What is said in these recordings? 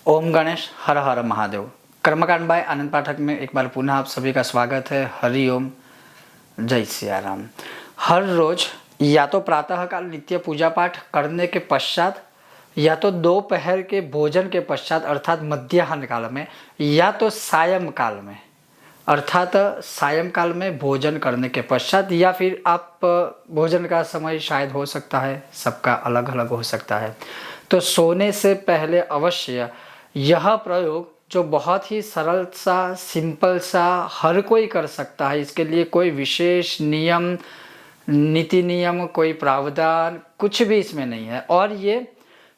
ओम गणेश हर हर महादेव। कर्मकांड बाय आनंद पाठक में एक बार पुनः आप सभी का स्वागत है। हरि ओम, जय सिया राम। हर रोज या तो प्रातःकाल नित्य पूजा पाठ करने के पश्चात या तो दोपहर के भोजन के पश्चात अर्थात मध्याह्न काल में या तो सायं काल में अर्थात सायंकाल में भोजन करने के पश्चात या फिर आप भोजन का समय शायद हो सकता है, सबका अलग अलग हो सकता है, तो सोने से पहले अवश्य यह प्रयोग जो बहुत ही सरल सा सिंपल सा हर कोई कर सकता है। इसके लिए कोई विशेष नियम नीति नियम कोई प्रावधान कुछ भी इसमें नहीं है और ये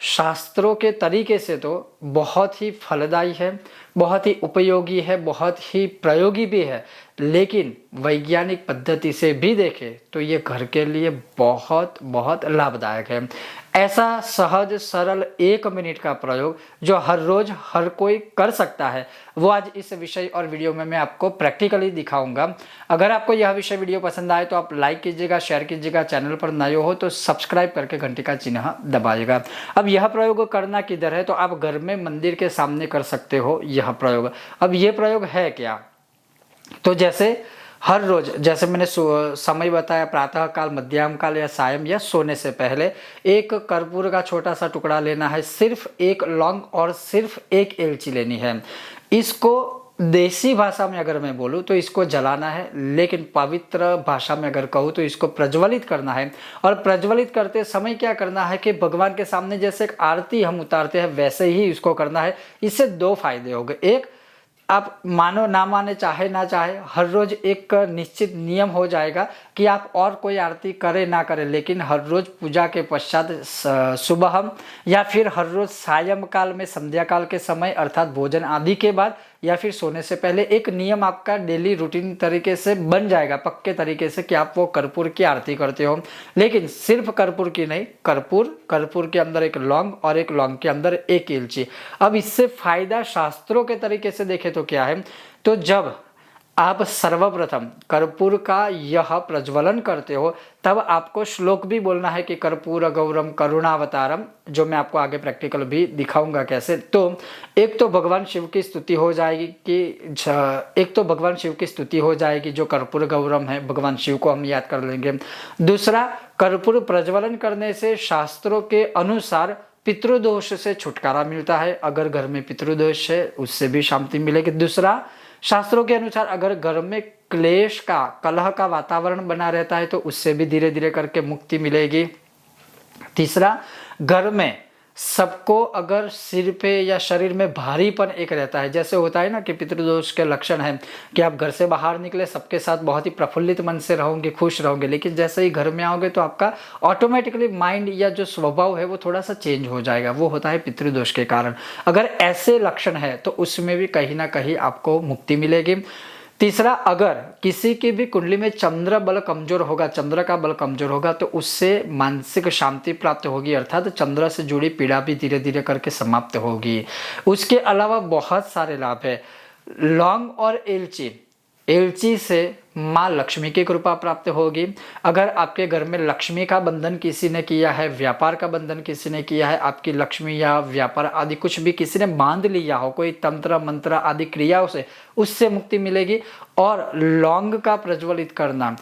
शास्त्रों के तरीके से तो बहुत ही फलदायी है, बहुत ही उपयोगी है, बहुत ही प्रयोगी भी है। लेकिन वैज्ञानिक पद्धति से भी देखें तो ये घर के लिए बहुत बहुत लाभदायक है। ऐसा सहज सरल 1 मिनट का प्रयोग जो हर रोज हर कोई कर सकता है, वो आज इस विषय और वीडियो में मैं आपको प्रैक्टिकली दिखाऊंगा। अगर आपको यह विषय वीडियो पसंद आए तो आप लाइक कीजिएगा, शेयर कीजिएगा, चैनल पर नए हो तो सब्सक्राइब करके घंटी का चिन्ह दबाइएगा। अब यह प्रयोग करना किधर है, तो आप घर में मंदिर के सामने कर सकते हो यह प्रयोग। अब ये प्रयोग है क्या, तो जैसे हर रोज जैसे मैंने समय बताया प्रातः काल, मध्याह्न काल या सायं या सोने से पहले एक कर्पूर का छोटा सा टुकड़ा लेना है, सिर्फ एक लौंग और सिर्फ एक इलायची लेनी है। इसको देसी भाषा में अगर मैं बोलूँ तो इसको जलाना है, लेकिन पवित्र भाषा में अगर कहूँ तो इसको प्रज्वलित करना है। और प्रज्वलित करते समय क्या करना है कि भगवान के सामने जैसे एक आरती हम उतारते हैं वैसे ही इसको करना है। इससे 2 फायदे हो गए। एक, आप मानो ना माने चाहे ना चाहे हर रोज एक निश्चित नियम हो जाएगा कि आप और कोई आरती करे ना करे, लेकिन हर रोज पूजा के पश्चात सुबह या फिर हर रोज सायं काल में संध्या काल के समय अर्थात भोजन आदि के बाद या फिर सोने से पहले एक नियम आपका डेली रूटीन तरीके से बन जाएगा, पक्के तरीके से, कि आप वो कर्पूर की आरती करते हो। लेकिन सिर्फ कर्पूर की नहीं, कर्पूर के अंदर एक लौंग और एक लौंग के अंदर एक इलायची। अब इससे फायदा शास्त्रों के तरीके से देखें तो क्या है, तो जब आप सर्वप्रथम कर्पूर का यह प्रज्वलन करते हो तब आपको श्लोक भी बोलना है कि कर्पूर गौरम करुणावतारम, जो मैं आपको आगे प्रैक्टिकल भी दिखाऊंगा कैसे। तो एक तो भगवान शिव की स्तुति हो जाएगी जो कर्पूर गौरम है, भगवान शिव को हम याद कर लेंगे। दूसरा, कर्पूर प्रज्वलन करने से शास्त्रों के अनुसार पितृदोष से छुटकारा मिलता है। अगर घर में पितृदोष है उससे भी शांति मिलेगी। दूसरा, शास्त्रों के अनुसार अगर घर में क्लेश का कलह का वातावरण बना रहता है तो उससे भी धीरे धीरे करके मुक्ति मिलेगी। तीसरा, घर में सबको अगर सिर पे या शरीर में भारीपन एक रहता है, जैसे होता है ना कि पितृदोष के लक्षण है कि आप घर से बाहर निकले सबके साथ बहुत ही प्रफुल्लित मन से रहोगे, खुश रहोगे, लेकिन जैसे ही घर में आओगे तो आपका ऑटोमेटिकली माइंड या जो स्वभाव है वो थोड़ा सा चेंज हो जाएगा, वो होता है पितृदोष के कारण। अगर ऐसे लक्षण है तो उसमें भी कहीं ना कहीं आपको मुक्ति मिलेगी। तीसरा, अगर किसी की भी कुंडली में चंद्र बल कमजोर होगा, चंद्र का बल कमजोर होगा तो उससे मानसिक शांति प्राप्त होगी, अर्थात चंद्र से जुड़ी पीड़ा भी धीरे धीरे करके समाप्त होगी। उसके अलावा बहुत सारे लाभ है। लौंग और इलायची से माँ लक्ष्मी की कृपा प्राप्त होगी। अगर आपके घर में लक्ष्मी का बंधन किसी ने किया है, व्यापार का बंधन किसी ने किया है, आपकी लक्ष्मी या व्यापार आदि कुछ भी किसी ने बांध लिया हो, कोई तंत्र मंत्र आदि क्रियाओं से, उससे मुक्ति मिलेगी। और लौंग का प्रज्वलित करना,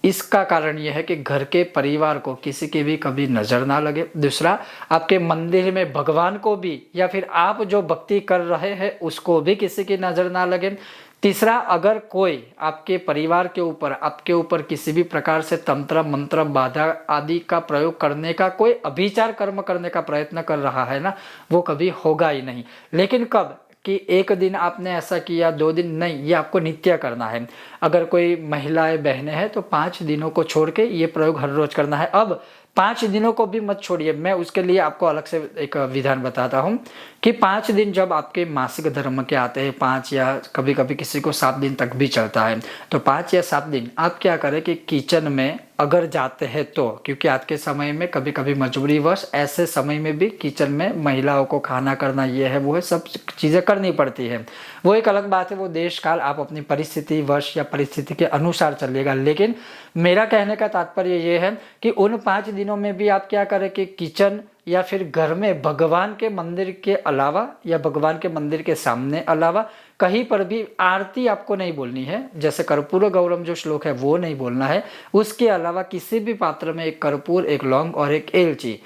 इसका कारण यह है कि घर के परिवार को किसी की भी कभी नजर ना लगे। दूसरा, आपके मंदिर में भगवान को भी या फिर आप जो भक्ति कर रहे हैं उसको भी किसी की नजर ना लगे। तीसरा, अगर कोई आपके परिवार के ऊपर आपके ऊपर किसी भी प्रकार से तंत्र मंत्र बाधा आदि का प्रयोग करने का, कोई अभिचार कर्म करने का प्रयत्न कर रहा है ना, वो कभी होगा ही नहीं। लेकिन कब कि 1 दिन आपने ऐसा किया, 2 दिन नहीं, ये आपको नित्य करना है। अगर कोई महिलाएं बहनें हैं तो 5 दिनों को छोड़ के ये प्रयोग हर रोज करना है। अब 5 दिनों को भी मत छोड़िए, मैं उसके लिए आपको अलग से एक विधान बताता हूँ कि 5 दिन जब आपके मासिक धर्म के आते हैं, 5 या कभी कभी किसी को 7 दिन तक भी चलता है, तो 5 या 7 दिन आप क्या करें कि किचन में अगर जाते हैं तो, क्योंकि आज के समय में कभी कभी मजबूरीवश ऐसे समय में भी किचन में महिलाओं को खाना करना ये है वो है, सब चीज़ें करनी पड़ती है, वो एक अलग बात है, वो देश काल आप अपनी परिस्थिति वश या परिस्थिति के अनुसार चलिएगा। लेकिन मेरा कहने का तात्पर्य ये है कि उन 5 दिनों में भी आप क्या करें कि किचन या फिर घर में भगवान के मंदिर के अलावा या भगवान के मंदिर के सामने अलावा कहीं पर भी आरती आपको नहीं बोलनी है। जैसे कर्पूर गौरम जो श्लोक है वो नहीं बोलना है। उसके अलावा किसी भी पात्र में एक कर्पूर, एक लौंग और एक एलची,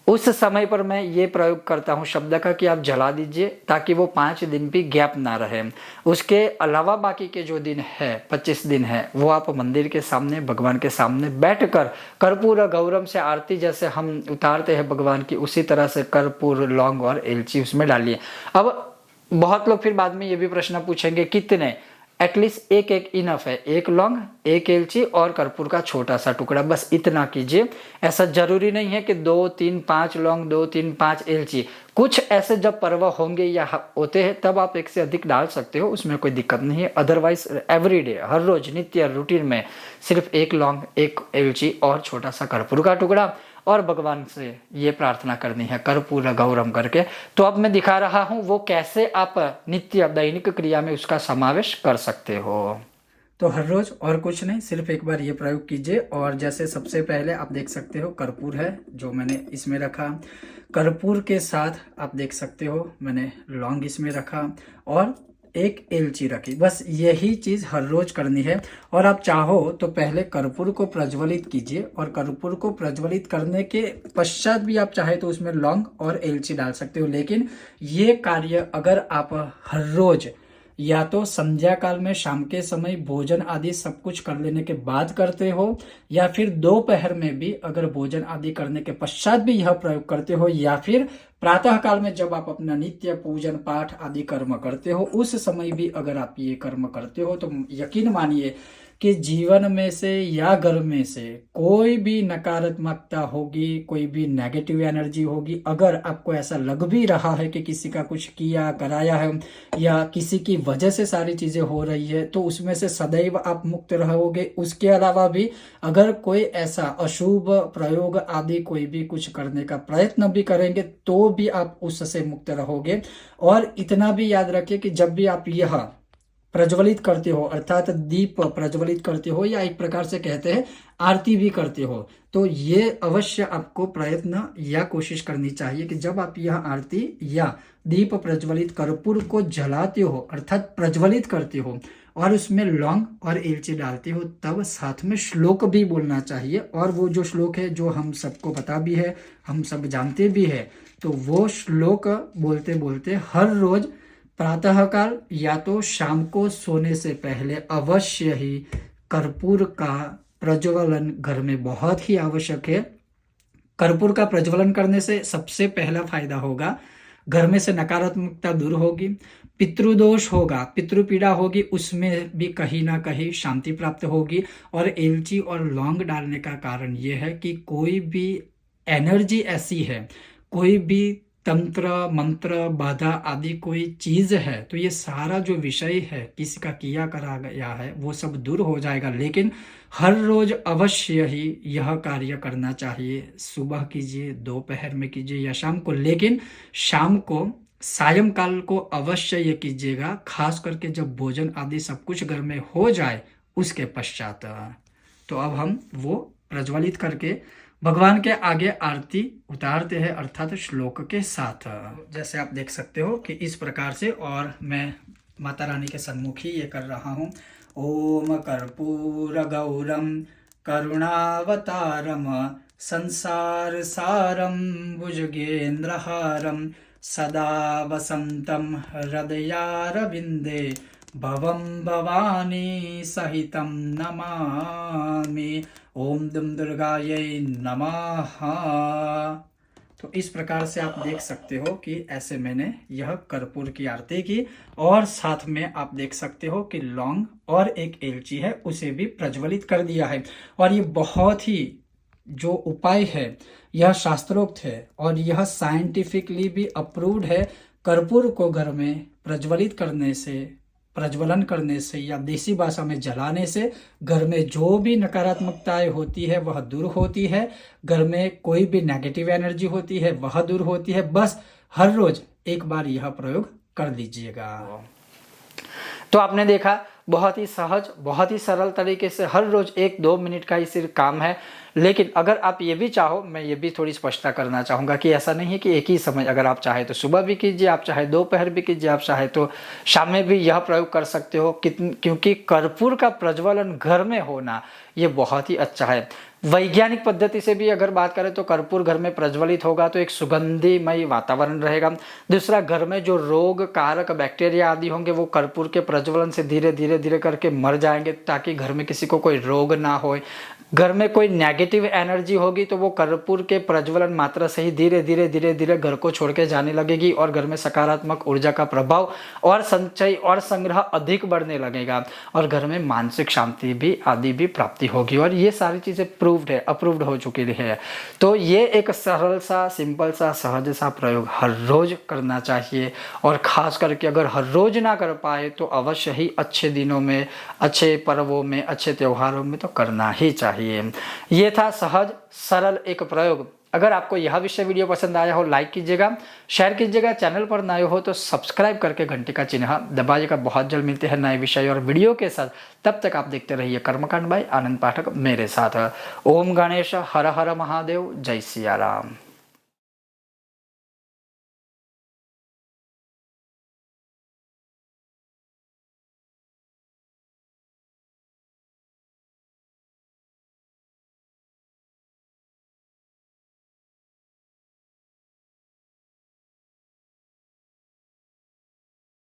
उस समय पर मैं ये प्रयोग करता हूँ शब्द का कि आप जला दीजिए ताकि वो 5 दिन भी गैप ना रहे। उसके अलावा बाकी के जो दिन है 25 दिन है वो आप मंदिर के सामने, भगवान के सामने बैठकर कर्पूर गौरम से आरती जैसे हम उतारते हैं भगवान की, उसी तरह से कर्पूर, लौंग और एलची उसमें डालिए। अब बहुत लोग फिर बाद में ये भी प्रश्न पूछेंगे कितने, एटलीस्ट एक एक इनफ है, एक लौंग, एक एलची और कर्पूर का छोटा सा टुकड़ा, बस इतना कीजिए। ऐसा जरूरी नहीं है कि 2, 3, 5 लौंग, 2, 3, 5 एलची। कुछ ऐसे जब पर्व होंगे या होते हैं तब आप एक से अधिक डाल सकते हो, उसमें कोई दिक्कत नहीं है। अदरवाइज एवरीडे, हर रोज नित्य रूटीन में सिर्फ एक लौंग, एक एलची और छोटा सा कर्पूर का टुकड़ा और भगवान से ये प्रार्थना करनी है कर्पूर गौरम करके। तो अब मैं दिखा रहा हूँ वो कैसे आप नित्य दैनिक क्रिया में उसका समावेश कर सकते हो। तो हर रोज और कुछ नहीं, सिर्फ एक बार ये प्रयोग कीजिए। और जैसे सबसे पहले आप देख सकते हो कर्पूर है जो मैंने इसमें रखा, कर्पूर के साथ आप देख सकते हो मैंने लौंग इसमें रखा और एक एलची रखी। बस यही चीज हर रोज करनी है। और आप चाहो तो पहले कर्पूर को प्रज्वलित कीजिए और कर्पूर को प्रज्वलित करने के पश्चात भी आप चाहे तो उसमें लौंग और एलची डाल सकते हो। लेकिन ये कार्य अगर आप हर रोज या तो संध्या काल में शाम के समय भोजन आदि सब कुछ कर लेने के बाद करते हो, या फिर दोपहर में भी अगर भोजन आदि करने के पश्चात भी यह प्रयोग करते हो, या फिर प्रातः काल में जब आप अपना नित्य पूजन पाठ आदि कर्म करते हो उस समय भी अगर आप ये कर्म करते हो, तो यकीन मानिए कि जीवन में से या घर में से कोई भी नकारात्मकता होगी, कोई भी नेगेटिव एनर्जी होगी, अगर आपको ऐसा लग भी रहा है कि किसी का कुछ किया कराया है या किसी की वजह से सारी चीजें हो रही है, तो उसमें से सदैव आप मुक्त रहोगे। उसके अलावा भी अगर कोई ऐसा अशुभ प्रयोग आदि कोई भी कुछ करने का प्रयत्न भी करेंगे तो भी आप उससे मुक्त रहोगे। और इतना भी याद रखिए कि जब भी आप यह प्रज्वलित करते हो, अर्थात दीप प्रज्वलित करते हो या एक प्रकार से कहते हैं आरती भी करते हो, तो ये अवश्य आपको प्रयत्न या कोशिश करनी चाहिए कि जब आप यह आरती या दीप प्रज्वलित कर्पूर को जलाते हो अर्थात प्रज्वलित करते हो और उसमें लौंग और एलची डालते हो, तब साथ में श्लोक भी बोलना चाहिए। और वो जो श्लोक है जो हम सबको पता भी है, हम सब जानते भी है, तो वो श्लोक बोलते बोलते हर रोज प्रातःकाल या तो शाम को सोने से पहले अवश्य ही कर्पूर का प्रज्वलन घर में बहुत ही आवश्यक है। कर्पूर का प्रज्वलन करने से सबसे पहला फायदा होगा, घर में से नकारात्मकता दूर होगी, पितृदोष होगा, पितृपीड़ा होगी, उसमें भी कहीं ना कहीं शांति प्राप्त होगी। और एलची और लौंग डालने का कारण यह है कि कोई भी एनर्जी ऐसी है, कोई भी तंत्र मंत्र बाधा आदि कोई चीज है, तो ये सारा जो विषय है किसी का किया करा गया है वो सब दूर हो जाएगा। लेकिन हर रोज अवश्य ही यह कार्य करना चाहिए। सुबह कीजिए, दोपहर में कीजिए या शाम को, लेकिन शाम को सायंकाल को अवश्य ये कीजिएगा, खास करके जब भोजन आदि सब कुछ घर में हो जाए उसके पश्चात। तो अब हम वो प्रज्वलित करके भगवान के आगे आरती उतारते हैं अर्थात श्लोक के साथ। जैसे आप देख सकते हो कि इस प्रकार से, और मैं माता रानी के सन्मुख ही ये कर रहा हूँ। ओम कर्पूर गौरम करुणावतारम संसार सारम भुजगेन्द्रहारम सदा वसंतम हृदयारविंदे भवम भवानी सहितम नमामि। ओम दुम दुर्गायै नमः। तो इस प्रकार से आप देख सकते हो कि ऐसे मैंने यह कर्पूर की आरती की, और साथ में आप देख सकते हो कि लौंग और एक एलची है उसे भी प्रज्वलित कर दिया है। और ये बहुत ही जो उपाय है यह शास्त्रोक्त है और यह साइंटिफिकली भी अप्रूव्ड है। कर्पूर को घर में प्रज्वलित करने से, प्रज्वलन करने से या देसी भाषा में जलाने से घर में जो भी नकारात्मकताएं होती है वह दूर होती है, घर में कोई भी नेगेटिव एनर्जी होती है वह दूर होती है। बस हर रोज एक बार यह प्रयोग कर लीजिएगा। तो आपने देखा बहुत ही सहज, बहुत ही सरल तरीके से हर रोज़ 1-2 मिनट का ही सिर्फ काम है। लेकिन अगर आप ये भी चाहो, मैं ये भी थोड़ी स्पष्टता करना चाहूँगा कि ऐसा नहीं है कि एक ही समय, अगर आप चाहे तो सुबह भी कीजिए, आप चाहे दोपहर भी कीजिए, आप चाहे तो शाम में भी यह प्रयोग कर सकते हो। क्योंकि कर्पूर का प्रज्वलन घर में होना ये बहुत ही अच्छा है। वैज्ञानिक पद्धति से भी अगर बात करें तो कर्पूर घर में प्रज्वलित होगा तो एक सुगंधिमय वातावरण रहेगा। दूसरा, घर में जो रोग कारक बैक्टीरिया आदि होंगे वो कर्पूर के प्रज्वलन से धीरे धीरे धीरे करके मर जाएंगे, ताकि घर में किसी को कोई रोग ना हो। घर में कोई नेगेटिव एनर्जी होगी तो वो कर्पूर के प्रज्वलन मात्रा से ही धीरे धीरे धीरे धीरे घर को छोड़ के जाने लगेगी और घर में सकारात्मक ऊर्जा का प्रभाव और संचय और संग्रह अधिक बढ़ने लगेगा और घर में मानसिक शांति भी आदि भी प्राप्ति होगी। और ये सारी चीज़ें प्रूव्ड है, अप्रूव्ड हो चुकी है। तो ये एक सरल सा, सिंपल सा, सहज सा प्रयोग हर रोज करना चाहिए। और खास करके अगर हर रोज ना कर पाए तो अवश्य ही अच्छे दिनों में, अच्छे पर्वों में, अच्छे त्योहारों में तो करना ही चाहिए। ये था सहज सरल एक प्रयोग। अगर आपको यह विषय वीडियो पसंद आया हो, लाइक कीजिएगा, शेयर कीजिएगा, चैनल पर नए हो तो सब्सक्राइब करके घंटी का चिन्ह दबाइएगा। बहुत जल्द मिलते हैं नए विषय और वीडियो के साथ। तब तक आप देखते रहिए कर्मकांड बाय आनंद पाठक मेरे साथ। ओम गणेश, हर हर महादेव, जय सिया राम।